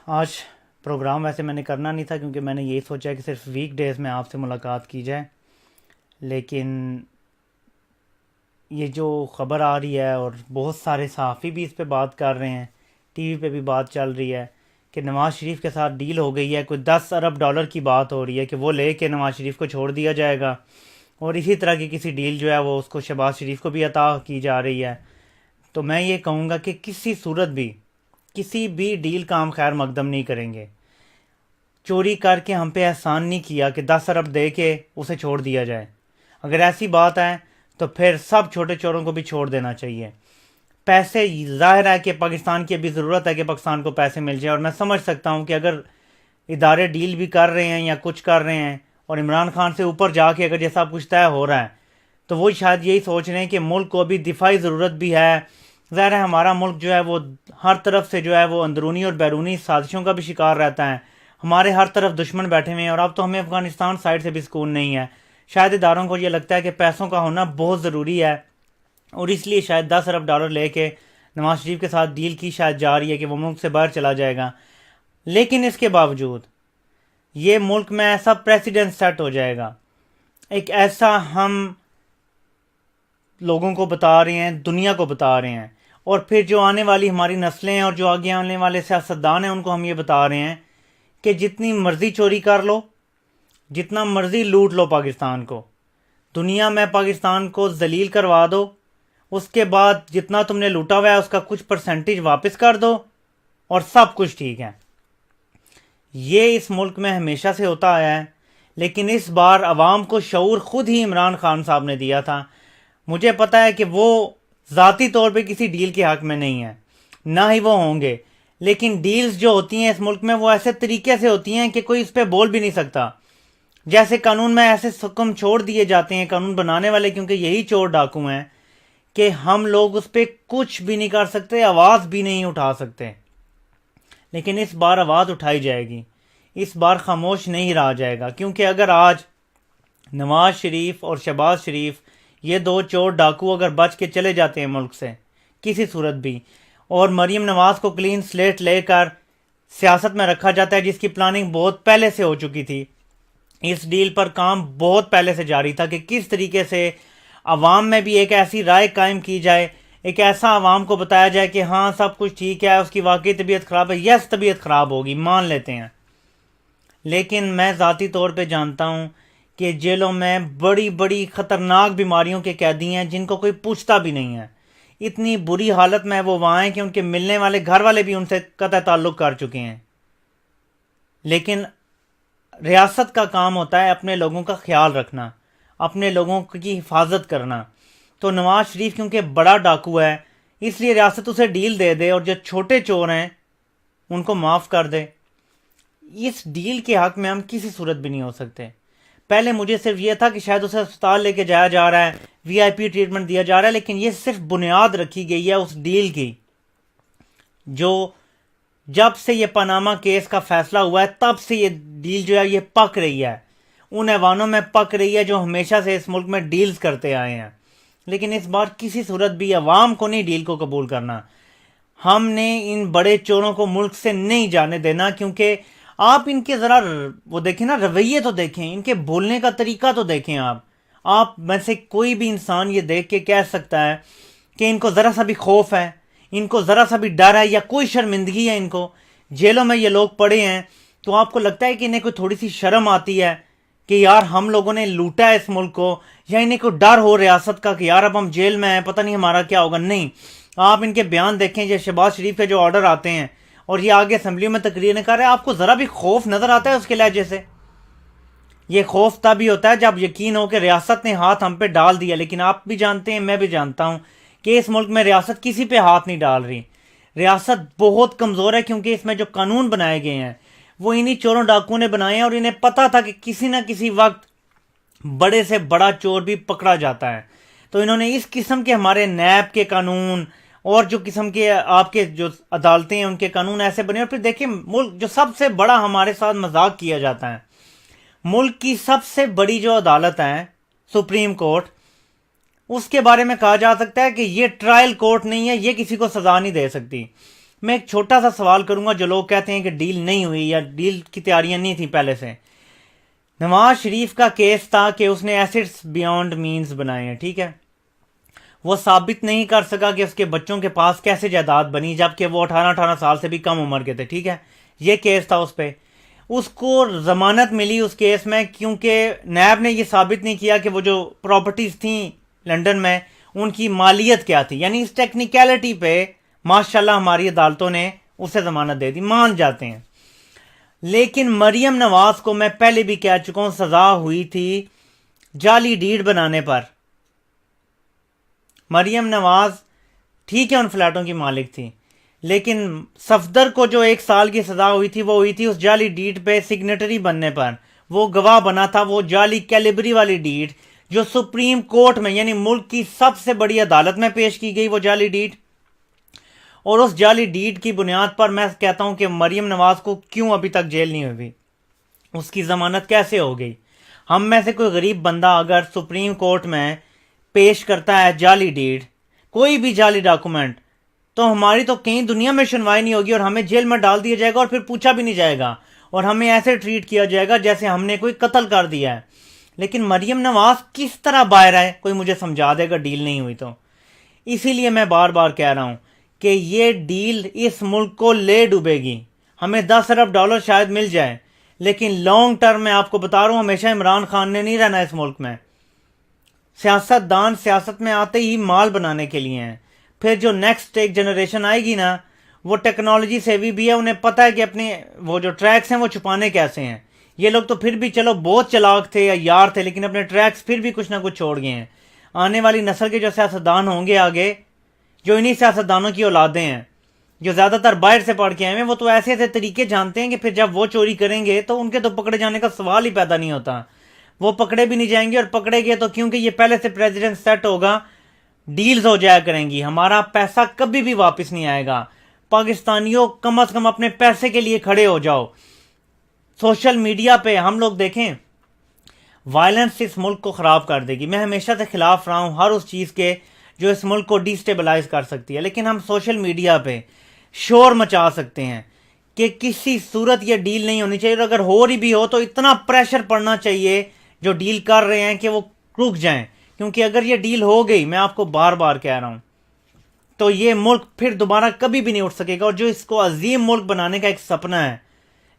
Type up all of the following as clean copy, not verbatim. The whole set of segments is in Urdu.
آج پروگرام ویسے میں نے کرنا نہیں تھا کیونکہ میں نے یہی سوچا کہ صرف ویک ڈیز میں آپ سے ملاقات کی جائے، لیکن یہ جو خبر آ رہی ہے اور بہت سارے صحافی بھی اس پہ بات کر رہے ہیں، ٹی وی پہ بھی بات چل رہی ہے کہ نواز شریف کے ساتھ ڈیل ہو گئی ہے، کوئی $10 ارب کی بات ہو رہی ہے کہ وہ لے کے نواز شریف کو چھوڑ دیا جائے گا، اور اسی طرح کی کسی ڈیل جو ہے وہ اس کو شہباز شریف کو بھی عطا کی جا رہی ہے۔ تو میں یہ کہوں گا کہ کسی بھی ڈیل کا ہم خیر مقدم نہیں کریں گے۔ چوری کر کے ہم پہ احسان نہیں کیا کہ 10 ارب دے کے اسے چھوڑ دیا جائے۔ اگر ایسی بات ہے تو پھر سب چھوٹے چوروں کو بھی چھوڑ دینا چاہیے۔ پیسے، ظاہر ہے کہ پاکستان کی ابھی ضرورت ہے کہ پاکستان کو پیسے مل جائے، اور میں سمجھ سکتا ہوں کہ اگر ادارے ڈیل بھی کر رہے ہیں یا کچھ کر رہے ہیں اور عمران خان سے اوپر جا کے اگر یہ سب کچھ طے ہو رہا ہے تو وہ شاید یہی سوچ رہے ہیں کہ ملک کو ابھی دفاعی ضرورت بھی ہے۔ ظاہر ہے ہمارا ملک جو ہے وہ ہر طرف سے جو ہے وہ اندرونی اور بیرونی سازشوں کا بھی شکار رہتا ہے، ہمارے ہر طرف دشمن بیٹھے ہوئے ہیں، اور اب تو ہمیں افغانستان سائڈ سے بھی سکون نہیں ہے۔ شاید اداروں کو یہ لگتا ہے کہ پیسوں کا ہونا بہت ضروری ہے، اور اس لیے شاید $10 ارب لے کے نواز شریف کے ساتھ ڈیل کی شاید جا رہی ہے کہ وہ ملک سے باہر چلا جائے گا۔ لیکن اس کے باوجود یہ ملک میں ایسا پریسیڈنٹ سیٹ ہو جائے گا، ایک ایسا ہم لوگوں کو بتا رہے ہیں، دنیا کو بتا رہے ہیں، اور پھر جو آنے والی ہماری نسلیں ہیں اور جو آگے آنے والے سیاستدان ہیں ان کو ہم یہ بتا رہے ہیں کہ جتنی مرضی چوری کر لو، جتنا مرضی لوٹ لو پاکستان کو، دنیا میں پاکستان کو ذلیل کروا دو، اس کے بعد جتنا تم نے لوٹا ہوا ہے اس کا کچھ پرسنٹیج واپس کر دو اور سب کچھ ٹھیک ہے۔ یہ اس ملک میں ہمیشہ سے ہوتا آیا ہے، لیکن اس بار عوام کو شعور خود ہی عمران خان صاحب نے دیا تھا۔ مجھے پتہ ہے کہ وہ ذاتی طور پہ کسی ڈیل کے حق میں نہیں ہیں، نہ ہی وہ ہوں گے، لیکن ڈیلز جو ہوتی ہیں اس ملک میں وہ ایسے طریقے سے ہوتی ہیں کہ کوئی اس پہ بول بھی نہیں سکتا۔ جیسے قانون میں ایسے حکم چھوڑ دیے جاتے ہیں قانون بنانے والے، کیونکہ یہی چور ڈاکو ہیں، کہ ہم لوگ اس پہ کچھ بھی نہیں کر سکتے، آواز بھی نہیں اٹھا سکتے۔ لیکن اس بار آواز اٹھائی جائے گی، اس بار خاموش نہیں رہا جائے گا، کیونکہ اگر آج نواز شریف اور شہباز شریف یہ دو چور ڈاکو اگر بچ کے چلے جاتے ہیں ملک سے کسی صورت بھی، اور مریم نواز کو کلین سلیٹ لے کر سیاست میں رکھا جاتا ہے، جس کی پلاننگ بہت پہلے سے ہو چکی تھی، اس ڈیل پر کام بہت پہلے سے جاری تھا کہ کس طریقے سے عوام میں بھی ایک ایسی رائے قائم کی جائے، ایک ایسا عوام کو بتایا جائے کہ ہاں سب کچھ ٹھیک ہے، اس کی واقعی طبیعت خراب ہے، یس طبیعت خراب ہوگی، مان لیتے ہیں، لیکن میں ذاتی طور پہ جانتا ہوں کہ جیلوں میں بڑی بڑی خطرناک بیماریوں کے قیدی ہیں جن کو کوئی پوچھتا بھی نہیں ہے، اتنی بری حالت میں وہ وہاں ہیں کہ ان کے ملنے والے گھر والے بھی ان سے قطع تعلق کر چکے ہیں۔ لیکن ریاست کا کام ہوتا ہے اپنے لوگوں کا خیال رکھنا، اپنے لوگوں کی حفاظت کرنا، تو نواز شریف کیونکہ بڑا ڈاکو ہے اس لیے ریاست اسے ڈیل دے دے اور جو چھوٹے چور ہیں ان کو معاف کر دے۔ اس ڈیل کے حق میں ہم کسی صورت بھی نہیں ہو سکتے۔ پہلے مجھے صرف یہ تھا کہ شاید اسے اسپتال لے کے جایا جا رہا ہے، وی آئی پی ٹریٹمنٹ دیا جا رہا ہے، لیکن یہ صرف بنیاد رکھی گئی ہے اس ڈیل کی جو جب سے یہ پاناما کیس کا فیصلہ ہوا ہے تب سے یہ ڈیل جو ہے یہ پک رہی ہے، ان ایوانوں میں پک رہی ہے جو ہمیشہ سے اس ملک میں ڈیلز کرتے آئے ہیں۔ لیکن اس بار کسی صورت بھی عوام کو نہیں ڈیل کو قبول کرنا، ہم نے ان بڑے چوروں کو ملک سے نہیں جانے دینا، کیونکہ آپ ان کے ذرا وہ دیکھیں نا، رویے تو دیکھیں، ان کے بولنے کا طریقہ تو دیکھیں۔ آپ میں سے کوئی بھی انسان یہ دیکھ کے کہہ سکتا ہے کہ ان کو ذرا سا بھی خوف ہے، ان کو ذرا سا بھی ڈر ہے یا کوئی شرمندگی ہے، ان کو جیلوں میں یہ لوگ پڑے ہیں تو آپ کو لگتا ہے کہ انہیں کوئی تھوڑی سی شرم آتی ہے کہ یار ہم لوگوں نے لوٹا ہے اس ملک کو، یا انہیں کوئی ڈر ہو ریاست کا کہ یار اب ہم جیل میں ہیں پتہ نہیں ہمارا کیا ہوگا؟ نہیں، آپ ان کے بیان دیکھیں، یہ شہباز شریف کے جو آرڈر آتے ہیں اور یہ آگے اسمبلیوں میں تقریریں کر رہے ہیں، آپ کو ذرا بھی خوف نظر آتا ہے اس کے لہجے سے؟ یہ خوف تب ہی ہوتا ہے جب یقین ہو کہ ریاست نے ہاتھ ہم پہ ڈال دیا، لیکن آپ بھی جانتے ہیں میں بھی جانتا ہوں کہ اس ملک میں ریاست کسی پہ ہاتھ نہیں ڈال رہی، ریاست بہت کمزور ہے، کیونکہ اس میں جو قانون بنائے گئے ہیں وہ انہی چوروں ڈاکوؤں نے بنائے ہیں، اور انہیں پتہ تھا کہ کسی نہ کسی وقت بڑے سے بڑا چور بھی پکڑا جاتا ہے، تو انہوں نے اس قسم کے ہمارے نیب کے قانون اور جو قسم کے آپ کے جو عدالتیں ہیں ان کے قانون ایسے بنے۔ اور پھر دیکھیں ملک جو سب سے بڑا ہمارے ساتھ مذاق کیا جاتا ہے، ملک کی سب سے بڑی جو عدالت ہے سپریم کورٹ، اس کے بارے میں کہا جا سکتا ہے کہ یہ ٹرائل کورٹ نہیں ہے، یہ کسی کو سزا نہیں دے سکتی۔ میں ایک چھوٹا سا سوال کروں گا جو لوگ کہتے ہیں کہ ڈیل نہیں ہوئی یا ڈیل کی تیاریاں نہیں تھیں پہلے سے. نواز شریف کا کیس تھا کہ اس نے ایسٹس بیونڈ مینز بنائے ہیں, ٹھیک ہے. وہ ثابت نہیں کر سکا کہ اس کے بچوں کے پاس کیسے جائیداد بنی جبکہ وہ 18 سال سے بھی کم عمر کے تھے, ٹھیک ہے. یہ کیس تھا اس پہ. اس کو ضمانت ملی اس کیس میں کیونکہ نیب نے یہ ثابت نہیں کیا کہ وہ جو پراپرٹیز تھیں لنڈن میں ان کی مالیت کیا تھی. یعنی اس ٹیکنیکلٹی پہ ماشاءاللہ ہماری عدالتوں نے اسے ضمانت دے دی, مان جاتے ہیں. لیکن مریم نواز کو میں پہلے بھی کہہ چکا ہوں سزا ہوئی تھی جعلی ڈیڈ بنانے پر. مریم نواز ٹھیک ہے ان فلیٹوں کی مالک تھی, لیکن صفدر کو جو 1 سال کی سزا ہوئی تھی وہ ہوئی تھی اس جعلی ڈیڈ پہ سگنیٹری بننے پر. وہ گواہ بنا تھا وہ جعلی کیلیبری والی ڈیڈ جو سپریم کورٹ میں یعنی ملک کی سب سے بڑی عدالت میں پیش کی گئی, وہ جعلی ڈیڈ. اور اس جعلی ڈیڈ کی بنیاد پر میں کہتا ہوں کہ مریم نواز کو کیوں ابھی تک جیل نہیں ہوئی, اس کی ضمانت کیسے ہو گئی. ہم میں سے کوئی غریب بندہ اگر سپریم کورٹ میں پیش کرتا ہے جعلی ڈیڈ, کوئی بھی جعلی ڈاکومنٹ, تو ہماری تو کہیں دنیا میں سنوائی نہیں ہوگی اور ہمیں جیل میں ڈال دیا جائے گا اور پھر پوچھا بھی نہیں جائے گا اور ہمیں ایسے ٹریٹ کیا جائے گا جیسے ہم نے کوئی قتل کر دیا ہے. لیکن مریم نواز کس طرح باہر آئے, کوئی مجھے سمجھا دے گا ڈیل نہیں ہوئی تو. اسی لیے میں بار بار کہہ رہا ہوں کہ یہ ڈیل اس ملک کو لے ڈوبے گی. ہمیں 10 ارب ڈالر شاید مل جائے, لیکن لانگ ٹرم میں آپ کو بتا رہا ہوں ہمیشہ عمران خان نے نہیں رہنا اس ملک میں. سیاست دان سیاست میں آتے ہی مال بنانے کے لیے ہیں. پھر جو نیکسٹ ایک جنریشن آئے گی نا وہ ٹیکنالوجی سے بھی ہے, انہیں پتہ ہے کہ اپنے وہ جو ٹریکس ہیں وہ چھپانے کیسے ہیں. یہ لوگ تو پھر بھی چلو بہت چلاک تھے یا یار تھے, لیکن اپنے ٹریکس پھر بھی کچھ نہ کچھ چھوڑ گئے ہیں. آنے والی نسل کے جو سیاستدان ہوں گے آگے, جو انہی سیاستدانوں کی اولادیں ہیں جو زیادہ تر باہر سے پڑھ کے آئے ہیں, وہ تو ایسے ایسے طریقے جانتے ہیں کہ پھر جب وہ چوری کریں گے تو ان کے تو پکڑے جانے کا سوال ہی پیدا نہیں ہوتا. وہ پکڑے بھی نہیں جائیں گے, اور پکڑے گئے تو کیونکہ یہ پہلے سے پریزیڈنٹ سیٹ ہوگا, ڈیلز ہو جایا کریں گی, ہمارا پیسہ کبھی بھی واپس نہیں آئے گا. پاکستانیوں کم از کم اپنے پیسے کے لیے کھڑے ہو جاؤ. سوشل میڈیا پہ ہم لوگ دیکھیں, وائلنس اس ملک کو خراب کر دے گی. میں ہمیشہ سے خلاف رہا ہوں ہر اس چیز کے جو اس ملک کو ڈیسٹیبلائز کر سکتی ہے, لیکن ہم سوشل میڈیا پہ شور مچا سکتے ہیں کہ کسی صورت یہ ڈیل نہیں ہونی چاہیے, اور اگر ہو رہی بھی ہو تو اتنا پریشر پڑنا چاہیے جو ڈیل کر رہے ہیں کہ وہ رک جائیں. کیونکہ اگر یہ ڈیل ہو گئی, میں آپ کو بار بار کہہ رہا ہوں, تو یہ ملک پھر دوبارہ کبھی بھی نہیں اٹھ سکے گا. اور جو اس کو عظیم ملک بنانے کا ایک سپنا ہے,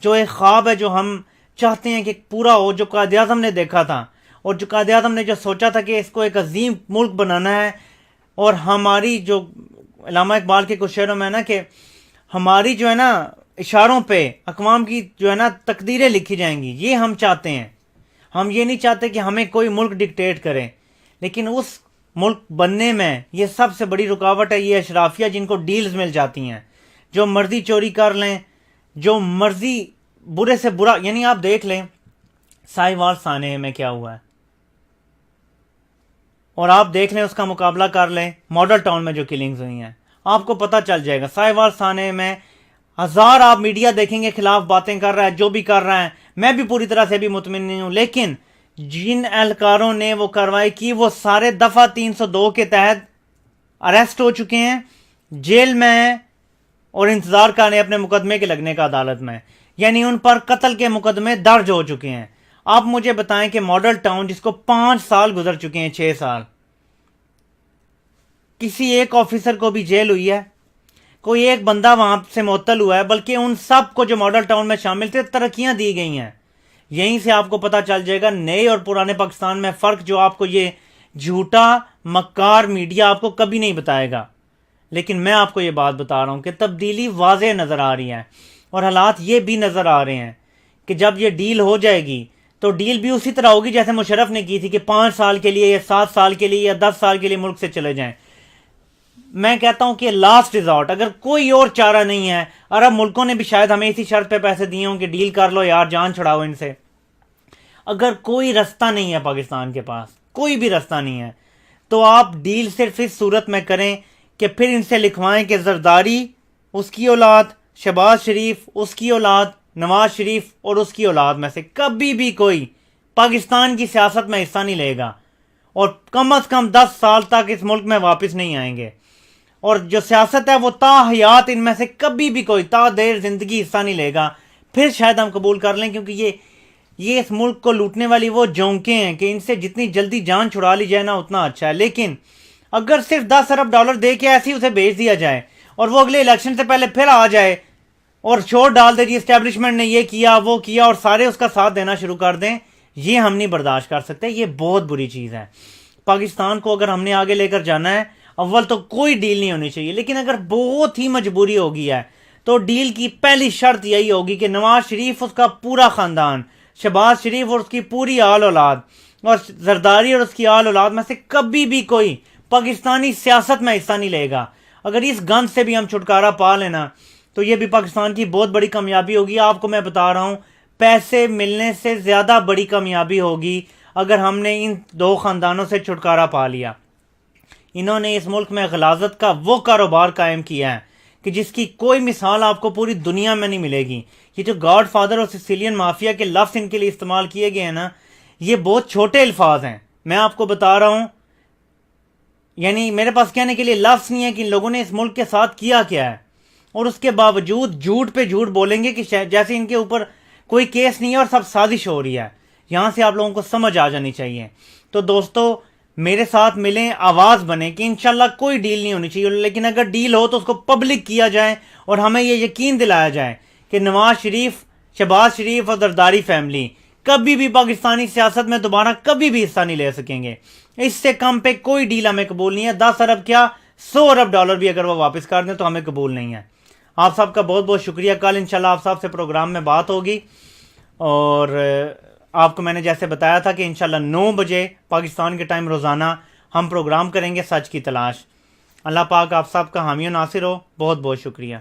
جو ایک خواب ہے جو ہم چاہتے ہیں کہ پورا ہو, جو قائد اعظم نے دیکھا تھا اور جو قائد اعظم نے جو سوچا تھا کہ اس کو ایک عظیم ملک بنانا ہے, اور ہماری جو علامہ اقبال کے کچھ شعروں میں ہے نا کہ ہماری جو ہے نا اشاروں پہ اقوام کی جو ہے نا تقدیریں لکھی جائیں گی, یہ ہم چاہتے ہیں. ہم یہ نہیں چاہتے کہ ہمیں کوئی ملک ڈکٹیٹ کرے, لیکن اس ملک بننے میں یہ سب سے بڑی رکاوٹ ہے یہ اشرافیہ جن کو ڈیلز مل جاتی ہیں, جو مرضی چوری کر لیں, جو مرضی برے سے برا. یعنی آپ دیکھ لیں ساہیوال سانحے میں کیا ہوا ہے, اور آپ دیکھ لیں اس کا مقابلہ کر لیں ماڈل ٹاؤن میں جو کلنگز ہوئی ہیں, آپ کو پتہ چل جائے گا. ساہیوال سانحے میں 1000 آپ میڈیا دیکھیں گے خلاف باتیں کر رہا ہے, جو بھی کر رہا ہے, میں بھی پوری طرح سے بھی مطمئن نہیں ہوں, لیکن جن اہلکاروں نے وہ کارروائی کی وہ سارے دفعہ 302 کے تحت اریسٹ ہو چکے ہیں, جیل میں ہیں, اور انتظار کر رہے ہیں اپنے مقدمے کے لگنے کا عدالت میں. یعنی ان پر قتل کے مقدمے درج ہو چکے ہیں. آپ مجھے بتائیں کہ ماڈل ٹاؤن جس کو 5 سال گزر چکے ہیں, 6 سال, کسی ایک آفیسر کو بھی جیل ہوئی ہے؟ کوئی ایک بندہ وہاں سے معطل ہوا ہے؟ بلکہ ان سب کو جو ماڈل ٹاؤن میں شامل تھے ترقیاں دی گئی ہیں. یہیں سے آپ کو پتہ چل جائے گا نئے اور پرانے پاکستان میں فرق, جو آپ کو یہ جھوٹا مکار میڈیا آپ کو کبھی نہیں بتائے گا. لیکن میں آپ کو یہ بات بتا رہا ہوں کہ تبدیلی واضح نظر آ رہی ہے, اور حالات یہ بھی نظر آ رہے ہیں کہ جب یہ ڈیل ہو جائے گی تو ڈیل بھی اسی طرح ہوگی جیسے مشرف نے کی تھی کہ 5 سال کے لیے یا 7 سال کے لیے یا 10 سال کے لیے ملک سے چلے جائیں. میں کہتا ہوں کہ لاسٹ ریزارٹ, اگر کوئی اور چارہ نہیں ہے, عرب ملکوں نے بھی شاید ہمیں اسی شرط پہ پیسے دیے ہوں کہ ڈیل کر لو یار, جان چھڑاؤ ان سے. اگر کوئی رستہ نہیں ہے پاکستان کے پاس, کوئی بھی رستہ نہیں ہے, تو آپ ڈیل صرف اس صورت میں کریں کہ پھر ان سے لکھوائیں کہ زرداری اس کی اولاد, شہباز شریف اس کی اولاد, نواز شریف اور اس کی اولاد میں سے کبھی بھی کوئی پاکستان کی سیاست میں حصہ نہیں لے گا, اور کم از کم 10 سال تک اس ملک میں واپس نہیں آئیں گے. اور جو سیاست ہے وہ تا حیات ان میں سے کبھی بھی کوئی تا دیر زندگی حصہ نہیں لے گا. پھر شاید ہم قبول کر لیں، کیونکہ یہ اس ملک کو لوٹنے والی وہ جونکیں ہیں کہ ان سے جتنی جلدی جان چھڑا لی جائے نا اتنا اچھا ہے. لیکن اگر صرف 10 ارب ڈالر دے کے ایسے ہی اسے بھیج دیا جائے اور وہ اگلے الیکشن سے پہلے پھر آ جائے اور شور ڈال دے جی اسٹیبلشمنٹ نے یہ کیا وہ کیا اور سارے اس کا ساتھ دینا شروع کر دیں، یہ ہم نہیں برداشت کر سکتے. یہ بہت بری چیز ہے. پاکستان کو اگر ہم نے آگے لے کر جانا ہے، اول تو کوئی ڈیل نہیں ہونی چاہیے، لیکن اگر بہت ہی مجبوری ہوگی ہے تو ڈیل کی پہلی شرط یہی ہوگی کہ نواز شریف، اس کا پورا خاندان، شہباز شریف اور اس کی پوری آل اولاد، اور زرداری اور اس کی آل اولاد میں سے کبھی بھی کوئی پاکستانی سیاست میں حصہ نہیں لے گا. اگر اس گند سے بھی ہم چھٹکارا پا لینا تو یہ بھی پاکستان کی بہت بڑی کامیابی ہوگی. آپ کو میں بتا رہا ہوں، پیسے ملنے سے زیادہ بڑی کامیابی ہوگی اگر ہم نے ان دو خاندانوں سے چھٹکارا پا لیا. انہوں نے اس ملک میں غلاظت کا وہ کاروبار قائم کیا ہے کہ جس کی کوئی مثال آپ کو پوری دنیا میں نہیں ملے گی. یہ جو گاڈ فادر اور سیسیلین مافیا کے لفظ ان کے لیے استعمال کیے گئے ہیں نا، یہ بہت چھوٹے الفاظ ہیں. میں آپ کو بتا رہا ہوں، یعنی میرے پاس کہنے کے لیے لفظ نہیں ہے کہ ان لوگوں نے اس ملک کے ساتھ کیا کیا ہے، اور اس کے باوجود جھوٹ پہ جھوٹ بولیں گے کہ جیسے ان کے اوپر کوئی کیس نہیں ہے اور سب سازش ہو رہی ہے. یہاں سے آپ لوگوں کو سمجھ آ جانی چاہیے. تو دوستو، میرے ساتھ ملیں، آواز بنے کہ انشاءاللہ کوئی ڈیل نہیں ہونی چاہیے، لیکن اگر ڈیل ہو تو اس کو پبلک کیا جائے اور ہمیں یہ یقین دلایا جائے کہ نواز شریف، شہباز شریف اور زرداری فیملی کبھی بھی پاکستانی سیاست میں دوبارہ کبھی بھی حصہ نہیں لے سکیں گے. اس سے کم پہ کوئی ڈیل ہمیں قبول نہیں ہے. 10 ارب کیا، 100 ارب ڈالر بھی اگر وہ واپس کر دیں تو ہمیں قبول نہیں ہے. آپ سب کا بہت بہت شکریہ. کل انشاءاللہ آپ سب سے پروگرام میں بات ہوگی، اور آپ کو میں نے جیسے بتایا تھا کہ انشاءاللہ 9 بجے پاکستان کے ٹائم روزانہ ہم پروگرام کریں گے سچ کی تلاش. اللہ پاک آپ سب کا حامی و ناصر ہو. بہت بہت شکریہ.